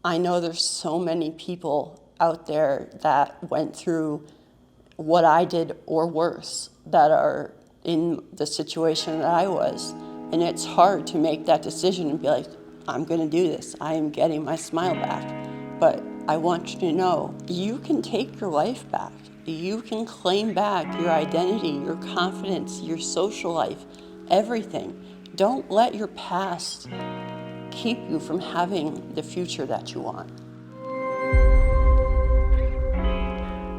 I know there's so many people out there that went through what I did or worse that are in the situation that I was. And it's hard to make that decision and be like, I'm gonna do this. I am getting my smile back. But I want you to know, you can take your life back. You can claim back your identity, your confidence, your social life, everything. Don't let your past keep you from having the future that you want.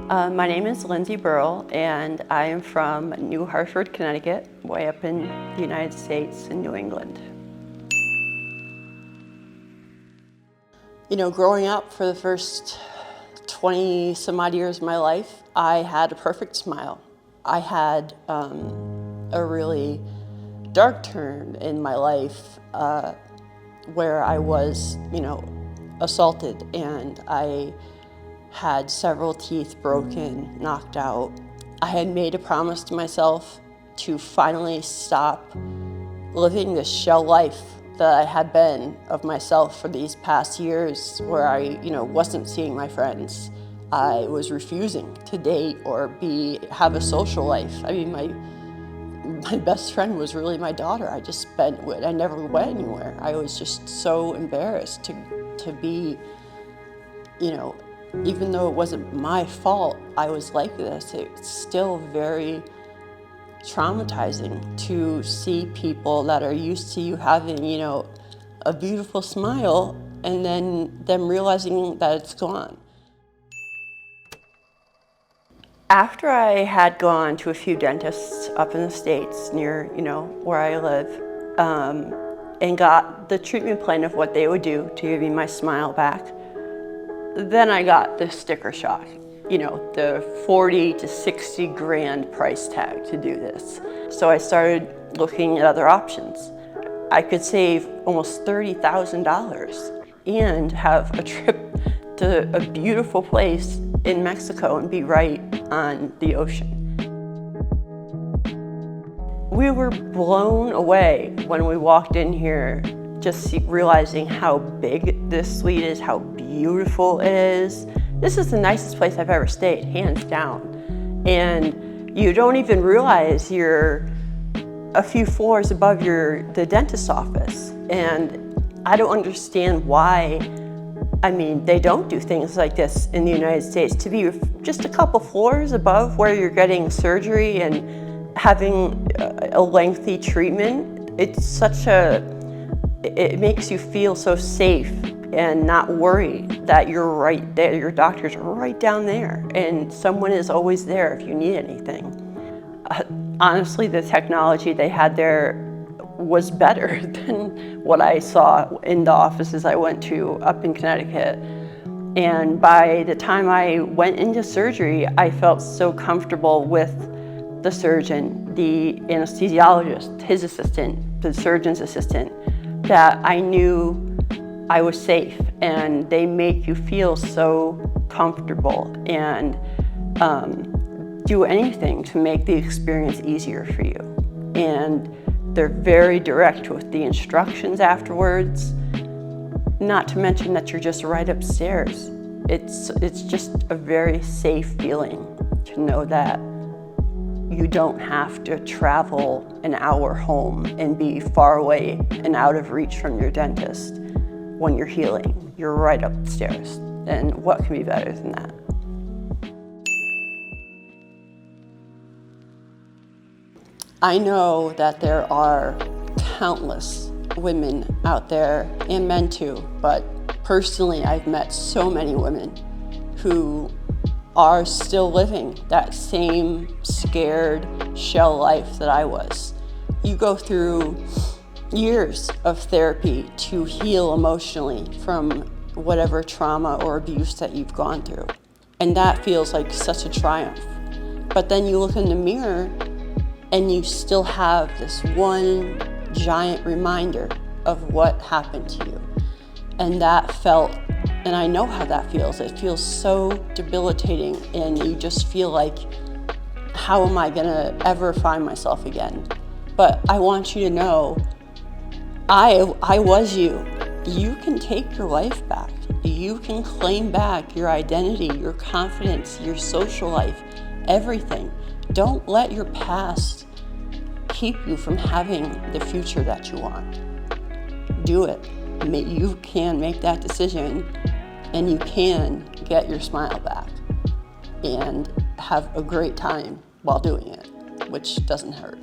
My name is Lindsay and I am from New Hartford, Connecticut, way up in the United States in New England. You know, growing up for the first 20 some odd years of my life, I had a perfect smile. I had a really dark turn in my life where I was, assaulted, and I had several teeth broken, knocked out. I had made a promise to myself to finally stop living this shell life that I had been of myself for these past years, where I, wasn't seeing my friends. I was refusing to date or have a social life. I mean, my best friend was really my daughter. I never went anywhere. I was just so embarrassed to be, even though it wasn't my fault, I was like this. It's still very traumatizing to see people that are used to you having, a beautiful smile, and then them realizing that it's gone. After I had gone to a few dentists up in the States near, where I live, and got the treatment plan of what they would do to give me my smile back, then I got the sticker shock, the 40 to 60 grand price tag to do this. So I started looking at other options. I could save almost $30,000 and have a trip to a beautiful place in Mexico and be right on the ocean. We were blown away when we walked in here, just realizing how big this suite is, how beautiful it is. This is the nicest place I've ever stayed, hands down. And you don't even realize you're a few floors above the dentist's office. And I don't understand why, they don't do things like this in the United States. To be just a couple floors above where you're getting surgery and having a lengthy treatment, it makes you feel so safe and not worry that you're right there. Your doctors are right down there, and someone is always there if you need anything. Honestly, the technology they had there was better than what I saw in the offices I went to up in Connecticut. And by the time I went into surgery, I felt so comfortable with the surgeon, the anesthesiologist, his assistant, the surgeon's assistant, that I knew I was safe, and they make you feel so comfortable and do anything to make the experience easier for you. And they're very direct with the instructions afterwards, not to mention that you're just right upstairs. It's just a very safe feeling to know that you don't have to travel an hour home and be far away and out of reach from your dentist when you're healing. You're right upstairs. And what can be better than that? I know that there are countless women out there, and men too, but personally I've met so many women who are still living that same scared shell life that I was. You go through years of therapy to heal emotionally from whatever trauma or abuse that you've gone through. And that feels like such a triumph. But then you look in the mirror and you still have this one giant reminder of what happened to you. And that felt, and I know how that feels. It feels so debilitating, and you just feel like, how am I gonna ever find myself again? But I want you to know, I was you, You can take your life back. You can claim back your identity, your confidence, your social life, everything. Don't let your past keep you from having the future that you want. Do it. You can make that decision, and you can get your smile back and have a great time while doing it, which doesn't hurt.